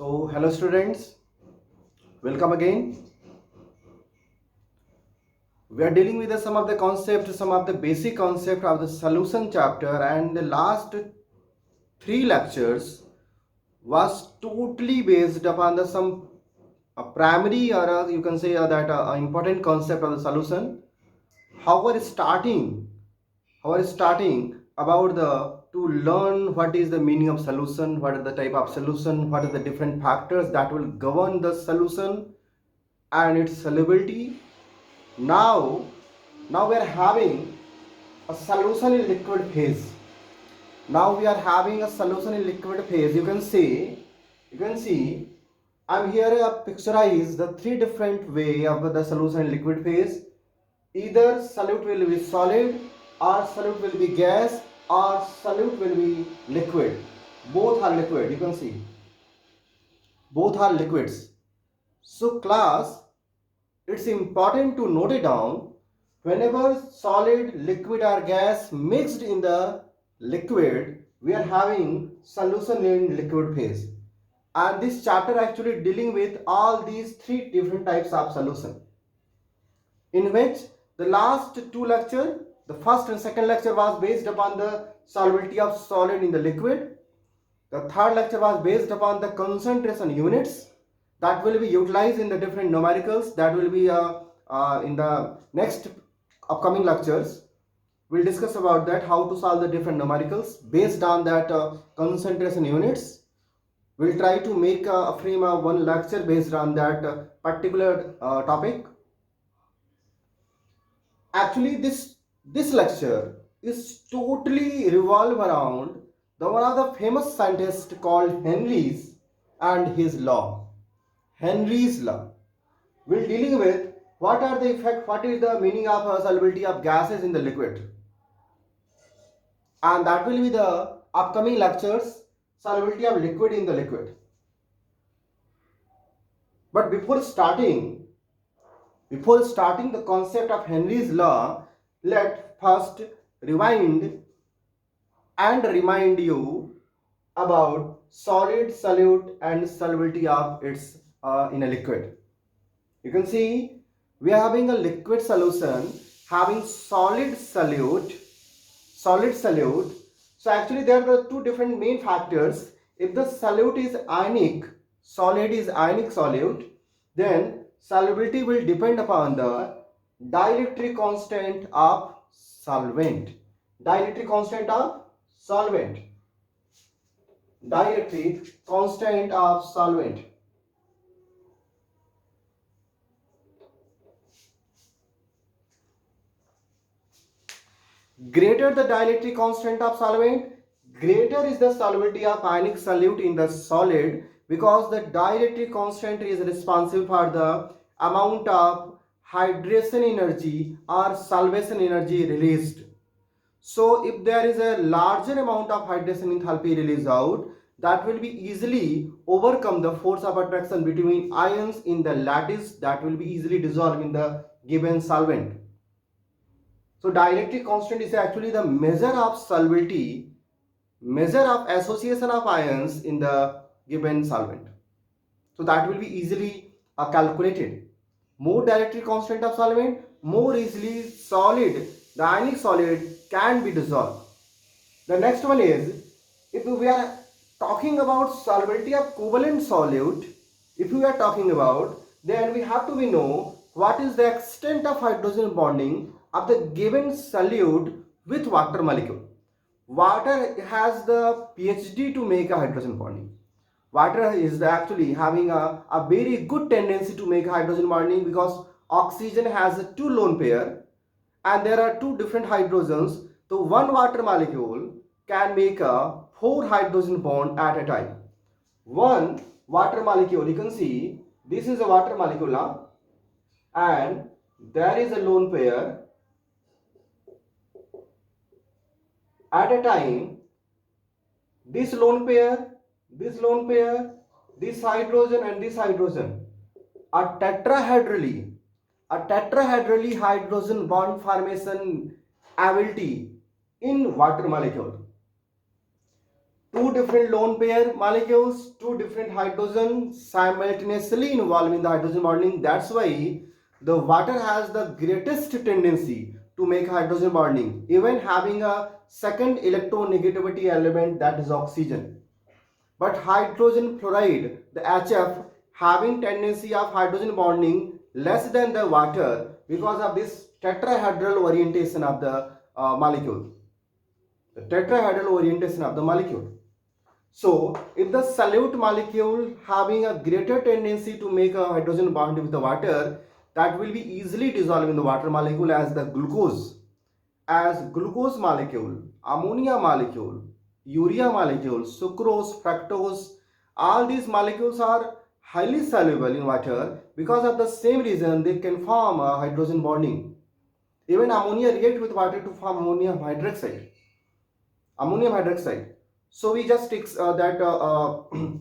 Hello students, welcome again. We are dealing with some of the concepts, some of the basic concept of the solution chapter, and the last three lectures was totally based upon the some primary or you can say that important concept of the solution. However, starting about the to learn what is the meaning of solution, what is the type of solution, what are the different factors that will govern the solution and its solubility. Now we are having a solution in liquid phase. Now we are having a solution in liquid phase. You can see I'm here picturize the three different way of the solution in liquid phase. Either solute will be solid, or solute will be gas, or solute will be liquid. Both are liquid. You can see both are liquids. So class, it's important to note it down. Whenever solid, liquid or gas mixed in the liquid, we are having solution in liquid phase. And this chapter actually dealing with all these three different types of solution, in which the last two lecture, the first and second lecture was based upon the solubility of solid in the liquid. The third lecture was based upon the concentration units that will be utilized in the different numericals that will be in the next upcoming lectures. We'll discuss about that, how to solve the different numericals based on that concentration units. We'll try to make a frame of one lecture based on that particular topic. Actually, this lecture is totally revolve around the one of the famous scientist called Henry's and his law. Henry's law. We're dealing with what are the effect, what is the meaning of solubility of gases in the liquid, and that will be the upcoming lectures, solubility of liquid in the liquid. But before starting the concept of Henry's law, let first rewind and remind you about solid, solute and solubility of its in a liquid. You can see we are having a liquid solution having solid solute. So actually there are the two different main factors. If the solute is ionic, solid is ionic solute, then solubility will depend upon the dielectric constant of solvent. Dielectric constant of solvent. Dielectric constant of solvent. Greater the dielectric constant of solvent, greater is the solubility of ionic solute in the solid, because the dielectric constant is responsible for the amount of hydration energy or solvation energy released. So if there is a larger amount of hydration enthalpy released out, that will be easily overcome the force of attraction between ions in the lattice, that will be easily dissolved in the given solvent. So dielectric constant is actually the measure of solubility, measure of association of ions in the given solvent. So that will be easily calculated. More dielectric constant of solvent, more easily solid, the ionic solid can be dissolved. The next one is, if we are talking about solubility of covalent solute, if we are talking about, then we have to know what is the extent of hydrogen bonding of the given solute with water molecule. Water has the PhD to make a hydrogen bonding. Water is actually having a very good tendency to make hydrogen bonding, because oxygen has a two lone pair and there are two different hydrogens. So one water molecule can make a four hydrogen bond at a time. One water molecule, you can see this is a water molecule now, and there is a lone pair. At a time, this lone pair, this lone pair, this hydrogen and this hydrogen are tetrahedrally hydrogen bond formation ability in water molecule. two different lone pair molecules, two different hydrogen simultaneously involved in the hydrogen bonding. That's why the water has the greatest tendency to make hydrogen bonding, even having a second electronegativity element, that is oxygen. But hydrogen fluoride, the HF, having tendency of hydrogen bonding less than the water because of this tetrahedral orientation of the molecule. The tetrahedral orientation of the molecule. So, if the solute molecule having a greater tendency to make a hydrogen bond with the water, that will be easily dissolved in the water molecule as the glucose. As glucose molecule, ammonia molecule, urea molecule, sucrose, fructose, all these molecules are highly soluble in water. Because of the same reason, they can form a hydrogen bonding. Even ammonia react with water to form ammonium hydroxide. Ammonium hydroxide. So we just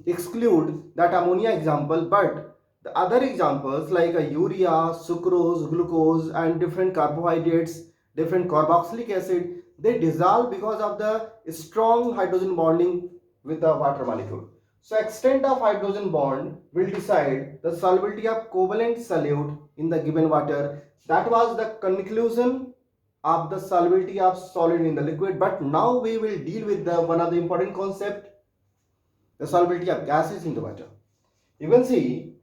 exclude that ammonia example, but the other examples like urea, sucrose, glucose, and different carbohydrates, different carboxylic acid, they dissolve because of the strong hydrogen bonding with the water molecule. So extent of hydrogen bond will decide the solubility of covalent solute in the given water. That was the conclusion of the solubility of solid in the liquid. But now we will deal with the one of the important concept, the solubility of gases in the water. You can see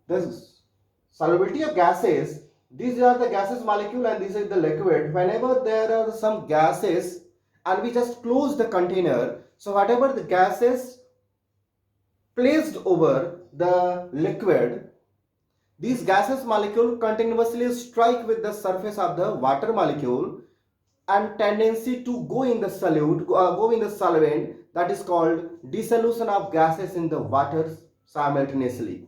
the solubility of gases. These are the gases molecule and this is the liquid. Whenever there are some gases and we just close the container, so whatever the gases placed over the liquid, these gases molecule continuously strike with the surface of the water molecule and tendency to go in the solute, go in the solvent, that is called dissolution of gases in the water simultaneously.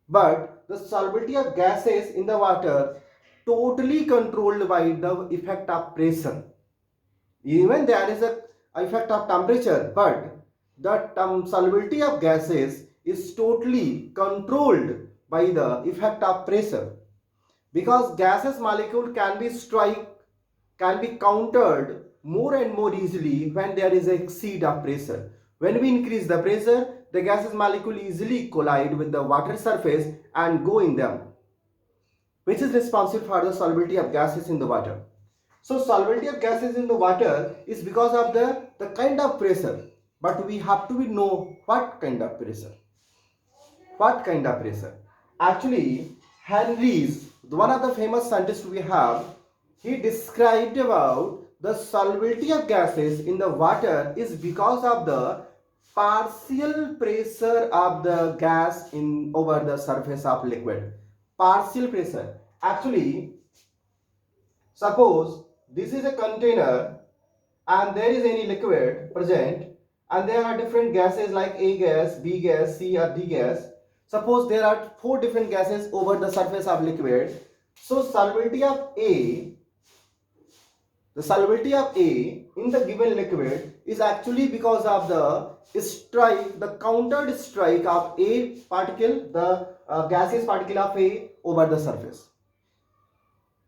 But the solubility of gases in the water totally controlled by the effect of pressure. Even there is a effect of temperature, but the solubility of gases is totally controlled by the effect of pressure, because gases molecule can be countered more and more easily when there is a exceed of pressure. When we increase the pressure, the gases molecule easily collide with the water surface and go in them, which is responsible for the solubility of gases in the water. So solubility of gases in the water is because of the kind of pressure, but we have to know what kind of pressure. What kind of pressure? Actually, Henry's, one of the famous scientists we have, he described about the solubility of gases in the water is because of the partial pressure of the gas in over the surface of liquid. Partial pressure. Actually, suppose this is a container and there is any liquid present and there are different gases like A gas, B gas, C or D gas. Suppose there are four different gases over the surface of liquid. So solubility of A, the solubility of A in the given liquid is actually because of the strike, the countered strike of A particle, the gaseous particle of A over the surface.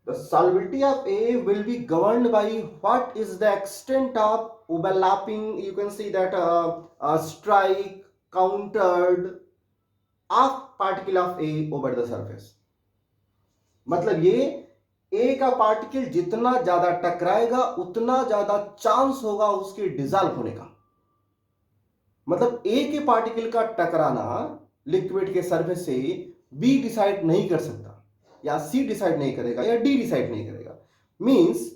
The solubility of A will be governed by what is the extent of overlapping, you can see that strike, countered of particle of A over the surface. मतलब ये A का particle जितना ज्यादा टकराएगा उतना ज्यादा chance होगा उसके dissolve होने का. मतलब A के पार्टिकल का टकराना लिक्विड के सरफेस से B डिसाइड नहीं कर सकता, या C डिसाइड नहीं करेगा, या D डिसाइड नहीं करेगा. Means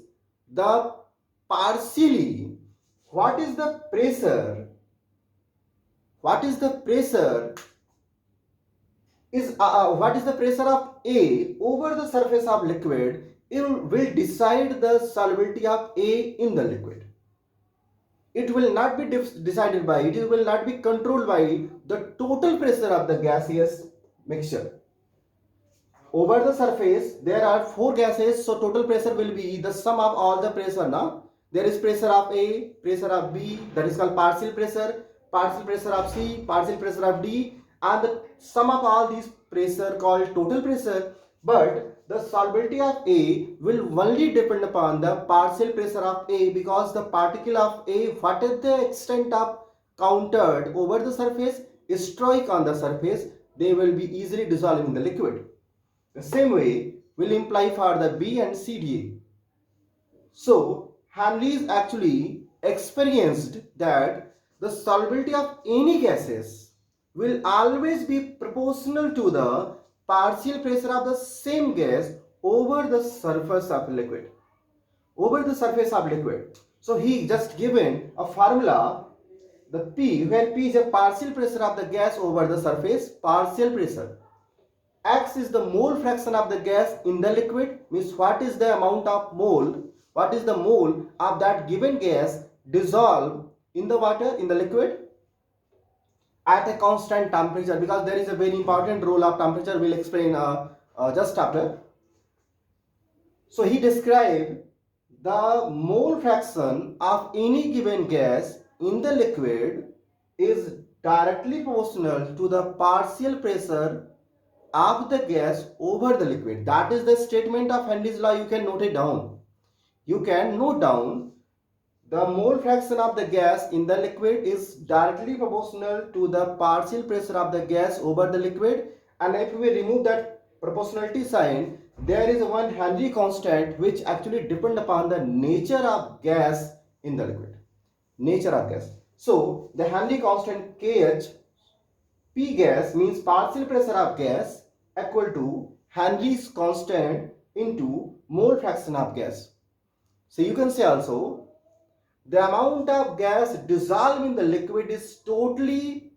the partially what is the pressure what is the pressure of A over the surface of liquid, it will decide the solubility of A in the liquid. It will not be decided by, it will not be controlled by the total pressure of the gaseous mixture. Over the surface there are four gases, so total pressure will be the sum of all the pressure. Now there is pressure of A, pressure of B, that is called partial pressure of C, partial pressure of D, and the sum of all these pressure called total pressure. But the solubility of A will only depend upon the partial pressure of A, because the particle of A, what is the extent of countered over the surface, stroke on the surface, they will be easily dissolved in the liquid. The same way will imply for the B and CDA. So Henry's actually experienced that the solubility of any gases will always be proportional to the partial pressure of the same gas over the surface of liquid. Over the surface of liquid. So he just given a formula, the P, where P is a partial pressure of the gas over the surface, partial pressure. X is the mole fraction of the gas in the liquid, means what is the amount of mole, what is the mole of that given gas dissolved in the water, in the liquid, at a constant temperature, because there is a very important role of temperature, we'll explain just after. So he described the mole fraction of any given gas in the liquid is directly proportional to the partial pressure of the gas over the liquid. That is the statement of Henry's law. You can note it down. You can note down the mole fraction of the gas in the liquid is directly proportional to the partial pressure of the gas over the liquid. And if we remove that proportionality sign, there is one Henry constant which actually depend upon the nature of gas in the liquid. Nature of gas. So the Henry constant Kh, P gas means partial pressure of gas equal to Henry's constant into mole fraction of gas. So you can say also the amount of gas dissolved in the liquid is totally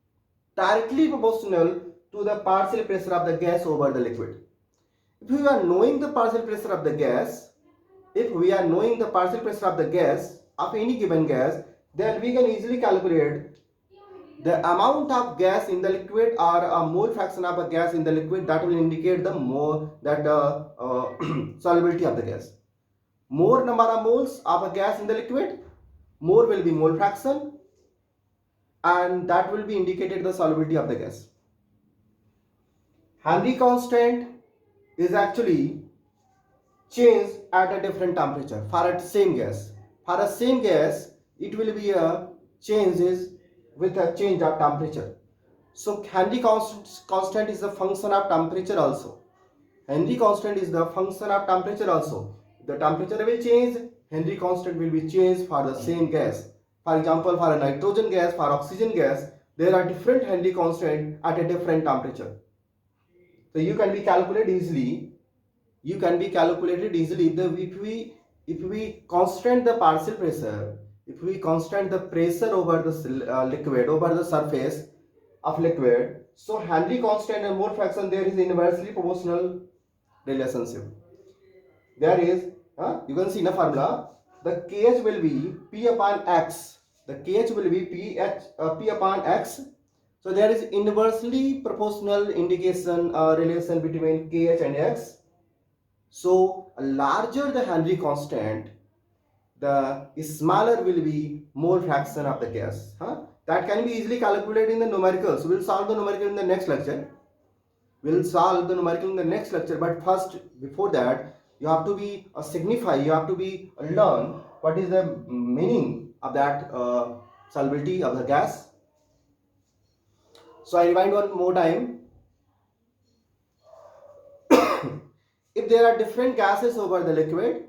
directly proportional to the partial pressure of the gas over the liquid. If we are knowing the partial pressure of the gas, if we are knowing the partial pressure of the gas of any given gas, then we can easily calculate the amount of gas in the liquid or a mole fraction of a gas in the liquid. That will indicate the more that solubility of the gas. More number of moles of a gas in the liquid, more will be mole fraction, and that will be indicated the solubility of the gas. Henry constant is actually changed at a different temperature for a same gas. For a same gas, it will be a changes with a change of temperature. So Henry constant is a function of temperature also. Henry constant is the function of temperature also. If the temperature will change, Henry constant will be changed for the same gas. For example, for a nitrogen gas, for oxygen gas, there are different Henry constant at a different temperature. So you can be calculated easily. You can be calculated easily if we constant the partial pressure, if we constant the pressure over the liquid, over the surface of liquid. So Henry constant and mole fraction, there is inversely proportional relationship. There is, you can see in a formula, the Kh will be P upon X. The Kh will be P upon X. So there is inversely proportional indication relation between Kh and X. So larger the Henry constant, the smaller will be mole fraction of the gas. That can be easily calculated in the numericals. We'll solve the numerical in the next lecture. We'll solve the numerical in the next lecture. But first, before that, you have to be signify. You have to be learn what is the meaning of that solubility of the gas. So I rewind one more time. If there are different gases over the liquid,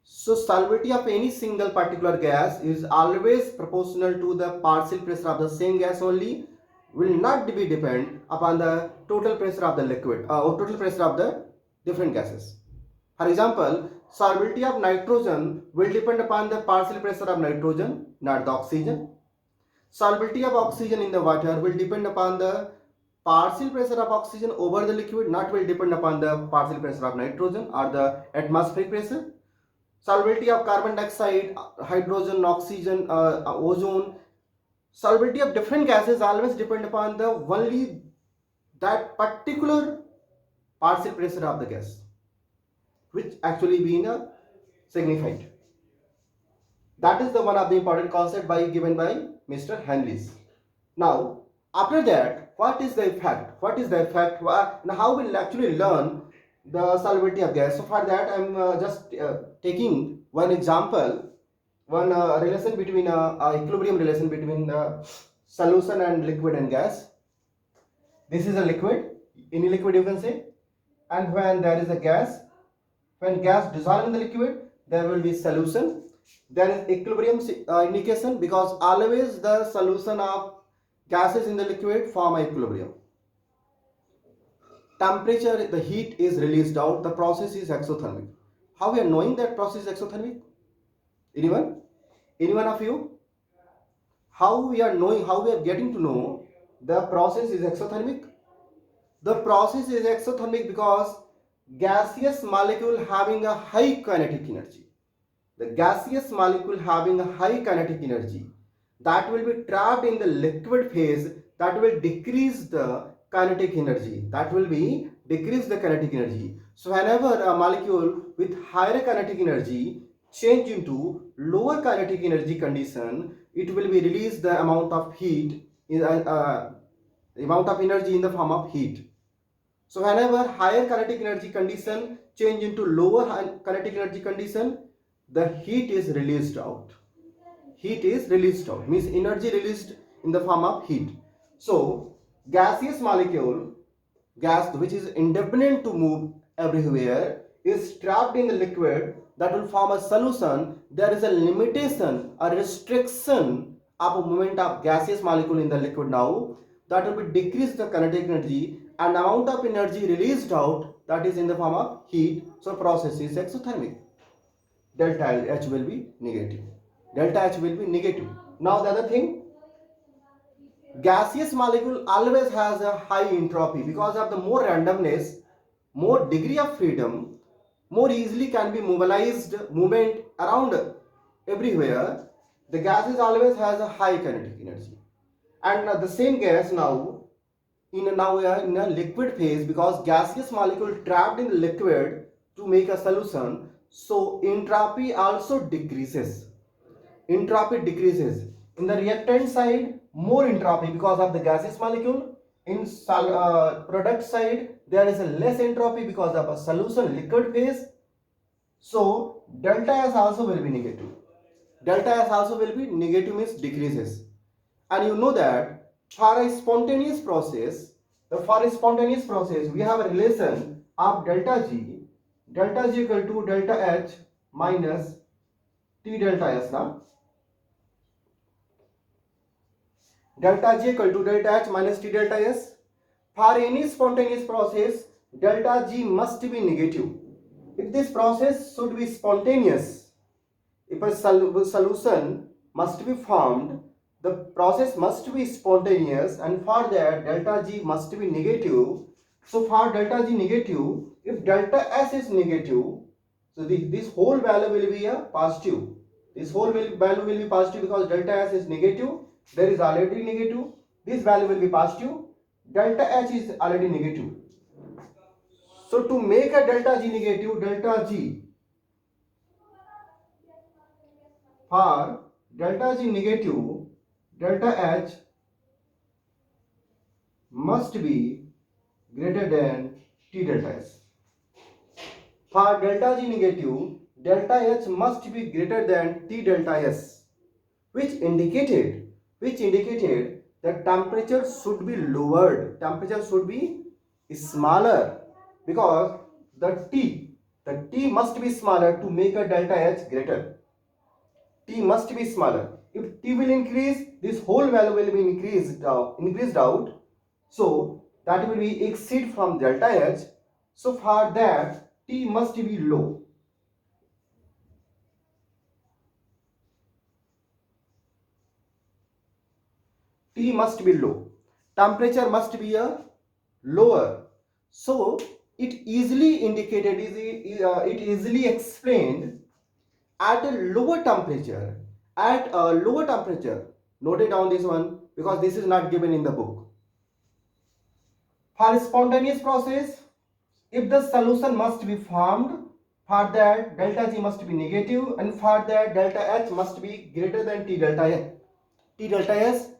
so solubility of any single particular gas is always proportional to the partial pressure of the same gas only, will not be depend upon the total pressure of the liquid or total pressure of the different gases. For example, solubility of nitrogen will depend upon the partial pressure of nitrogen, not the oxygen. Solubility of oxygen in the water will depend upon the partial pressure of oxygen over the liquid, not will depend upon the partial pressure of nitrogen or the atmospheric pressure. Solubility of carbon dioxide, hydrogen, oxygen, ozone, solubility of different gases always depend upon the only that particular partial pressure of the gas, which actually being signified. That is the one of the important concept given by Mr. Henrys. Now After that, what is the effect? What is the effect? And how we'll actually learn the solubility of gas? So for that, I'm just taking one example, one relation between equilibrium relation between solution and liquid and gas. This is a liquid, any liquid you can say, and when there is a gas, when gas dissolves in the liquid, there will be solution. There is equilibrium indication, because always the solution of gases in the liquid form equilibrium. Temperature, the heat is released out, the process is exothermic. How we are knowing that process is exothermic? Anyone? Anyone of you? How we are knowing, how we are getting to know the process is exothermic? The process is exothermic because gaseous molecule having a high kinetic energy. The gaseous molecule having a high kinetic energy, that will be trapped in the liquid phase, that will decrease the kinetic energy. That will be decrease the kinetic energy. So whenever a molecule with higher kinetic energy change into lower kinetic energy condition, it will be release the amount of heat, amount of energy in the form of heat. So whenever higher kinetic energy condition change into lower kinetic energy condition, the heat is released out. Heat is released out, means energy released in the form of heat. So gaseous molecule, gas which is independent to move everywhere, is trapped in the liquid, that will form a solution. There is a limitation, a restriction of a movement of gaseous molecule in the liquid now, that will be decrease the kinetic energy, and amount of energy released out, that is in the form of heat. So process is exothermic. Delta H will be negative. Delta H will be negative. Now the other thing, gaseous molecule always has a high entropy because of the more randomness, more degree of freedom, more easily can be mobilized movement around everywhere. The gases always has a high kinetic energy, and the same gas now now we are in a liquid phase, because gaseous molecule trapped in the liquid to make a solution, so entropy also decreases. Entropy decreases. In the reactant side, more entropy because of the gaseous molecule. In product side, there is a less entropy because of a solution liquid phase. So delta S also will be negative. Delta S also will be negative, means decreases. And you know that for a spontaneous process, we have a relation of delta G equal to delta H minus T delta S now. Delta G equal to delta H minus T delta S. For any spontaneous process, delta G must be negative. If this process should be spontaneous, if a solution must be formed, the process must be spontaneous, and for that delta G must be negative. So for delta G negative, if delta S is negative, so this whole value will be a positive. This whole value will be positive because delta S is negative. There is already negative. This value will be positive. Delta H is already negative. So to make a delta G negative, delta G for delta G negative, delta H must be greater than T delta S. For delta G negative, delta H must be greater than T delta S, which indicated that temperature should be lowered, temperature should be smaller, because the T must be smaller to make a delta H greater. T must be smaller. If T will increase, this whole value will be increased out. So that will be exceed from delta H. So for that, T must be low. T must be low. Temperature must be lower. So it easily indicated, it easily explained at a lower temperature. At a lower temperature, note it down this one, because this is not given in the book. For a spontaneous process, if the solution must be formed, for that delta G must be negative, and for that delta H must be greater than T delta S.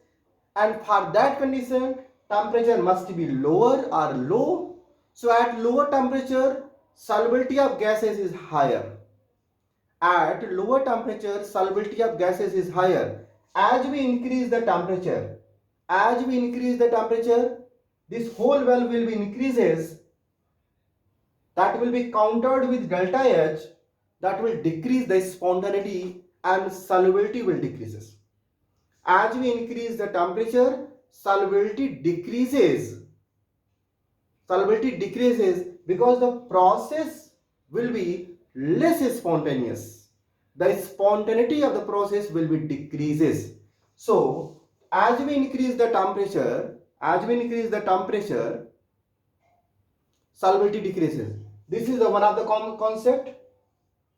and for that condition temperature must be lower or low. So at lower temperature solubility of gases is higher. At lower temperature solubility of gases is higher. As we increase the temperature, this whole value will be increases, that will be countered with delta H, that will decrease the spontaneity and solubility will decreases. As we increase the temperature solubility decreases, because the process will be less spontaneous. The spontaneity of the process will be decreases. So as we increase the temperature, solubility decreases. This is the one of the concept.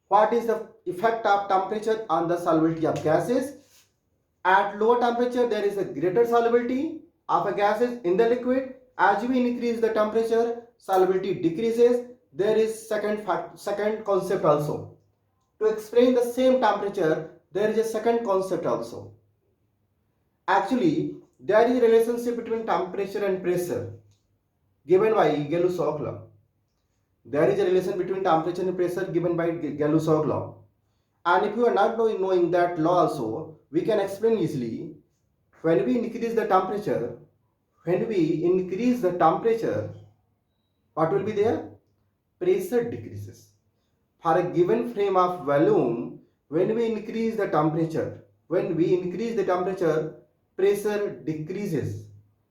What is the effect of temperature on the solubility of gases? At lower temperature there is a greater solubility of a gases in the liquid. As we increase the temperature solubility decreases. There is second concept also. To explain the same temperature there is a second concept also. Actually there is a relationship between temperature and pressure given by Gay-Lussac law. There is a relation between temperature and pressure given by Gay-Lussac law. And if you are not knowing that law also, we can explain easily. When we increase the temperature, what will be there? Pressure decreases. For a given frame of volume, when we increase the temperature, pressure decreases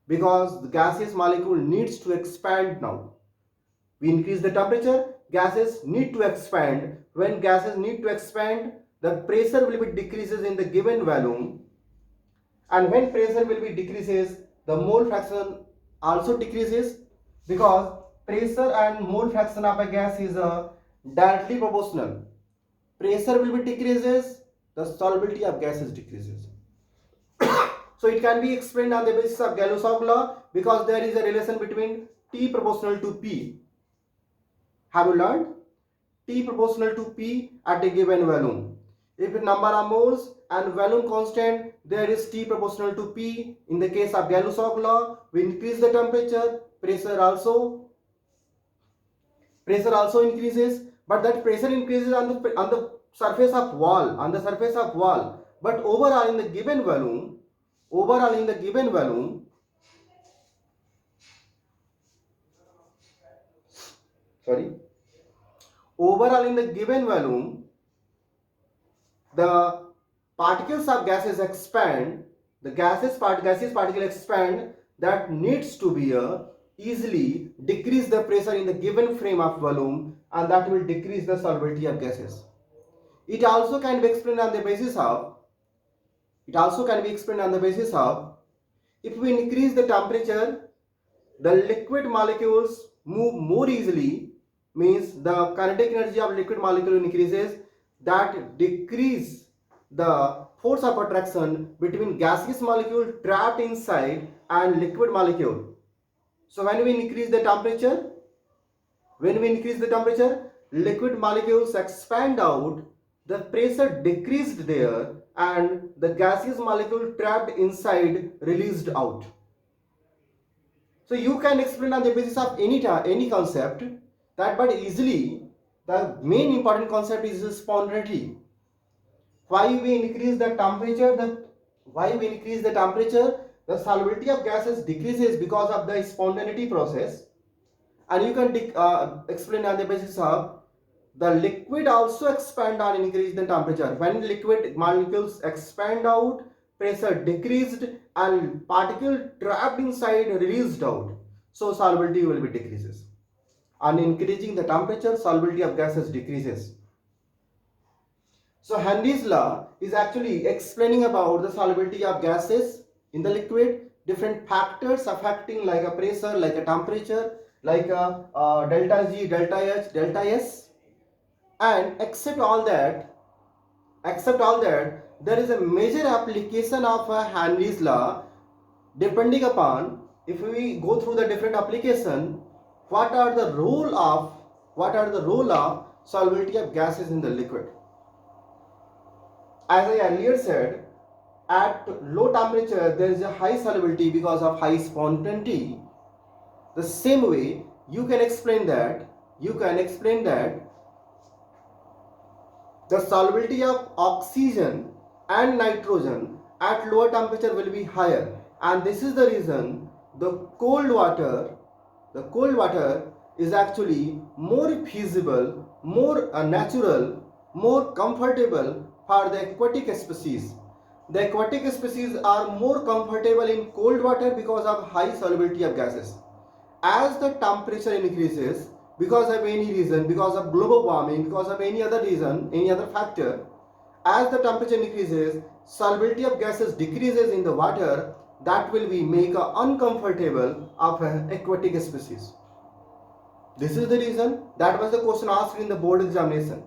because the gaseous molecule needs to expand now. We increase the temperature, gases need to expand. When gases need to expand, the pressure will be decreases in the given volume, and when pressure will be decreases, the mole fraction also decreases, because pressure and mole fraction of a gas is directly proportional. Pressure will be decreases, the solubility of gases decreases. So it can be explained on the basis of Gay-Lussac law, because there is a relation between T proportional to P. Have you learned? T proportional to P at a given volume. If the number of moles and volume constant, there is T proportional to P. In the case of Gay-Lussac law, we increase the temperature, pressure also increases, but that pressure increases on the surface of wall, but overall in the given volume, the particles of gases expand, gaseous particle expand, that needs to be easily decrease the pressure in the given frame of volume, and that will decrease the solubility of gases. It also can be explained on the basis of, if we increase the temperature, the liquid molecules move more easily, means the kinetic energy of liquid molecule increases, that decrease the force of attraction between gaseous molecule trapped inside and liquid molecule. So when we increase the temperature, liquid molecules expand out, the pressure decreased there, and the gaseous molecule trapped inside released out. So you can explain on the basis of any concept that, but easily the main important concept is spontaneity. Why we increase the temperature? The solubility of gases decreases because of the spontaneity process, and you can explain on the basis of the liquid also expand on increase the temperature. When liquid molecules expand out, pressure decreased and particle trapped inside released out. So solubility will be decreases. On increasing the temperature, solubility of gases decreases. So Henry's law is actually explaining about the solubility of gases in the liquid, different factors affecting like a pressure, like a temperature, like a delta G, delta H, delta S, and except all that, there is a major application of Henry's law, depending upon, if we go through the different application, what are the role of solubility of gases in the liquid. As I earlier said, at low temperature there is a high solubility because of high spontaneity. The same way you can explain that the solubility of oxygen and nitrogen at lower temperature will be higher, and this is the reason the cold water is actually more feasible, more natural, more comfortable for the aquatic species. The aquatic species are more comfortable in cold water because of high solubility of gases. As the temperature increases, because of any reason, because of global warming, because of any other reason, any other factor, as the temperature increases, solubility of gases decreases in the water. That will be make a uncomfortable of aquatic species. This is the reason that was the question asked in the board examination.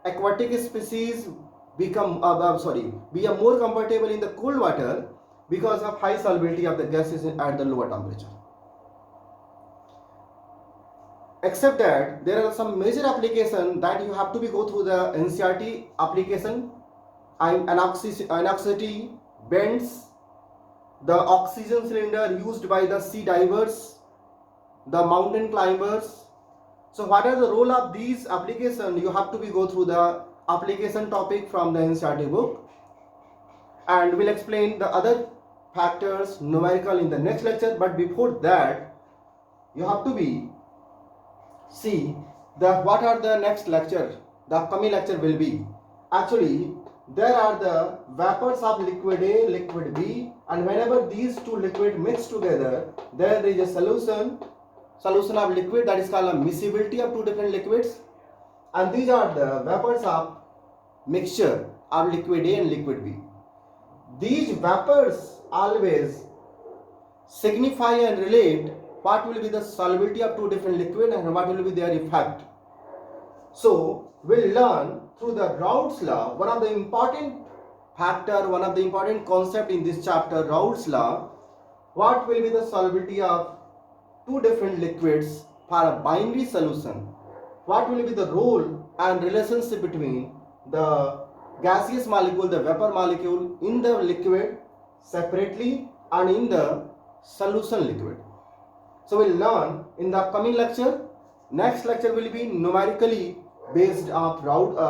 Aquatic species be are more comfortable in the cold water because of high solubility of the gases at the lower temperature. Except that there are some major applications that you have to be go through the NCERT application. Anoxicity, bends, the oxygen cylinder used by the sea divers, the mountain climbers. So what are the role of these applications? You have to be go through the application topic from the NCERT book, and we'll explain the other factors numerical in the next lecture. But before that, you have to be see the what are the next lecture. The upcoming lecture will be actually there are the vapors of liquid A, liquid B, and whenever these two liquid mix together, there is a solution of liquid, that is called a miscibility of two different liquids, and these are the vapors of mixture of liquid A and liquid B. These vapors always signify and relate what will be the solubility of two different liquids and what will be their effect. So we'll learn through the Raoult's law, one of the important factor, one of the important concept in this chapter, Raoult's law, what will be the solubility of two different liquids for a binary solution, what will be the role and relationship between the gaseous molecule, the vapor molecule in the liquid separately and in the solution liquid. So we'll learn in the upcoming lecture. Next lecture will be numerically based on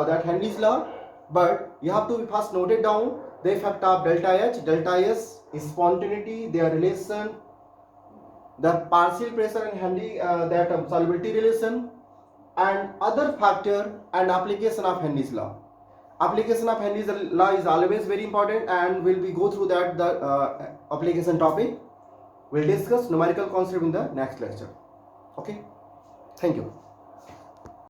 that Henry's law, but you have to first note it down the effect of delta H, delta S, spontaneity, their relation, the partial pressure and Henry solubility relation, and other factor and application of Henry's law. Application of Henry's law is always very important, and we'll be go through that the application topic. We'll discuss numerical concept in the next lecture. Okay, thank you.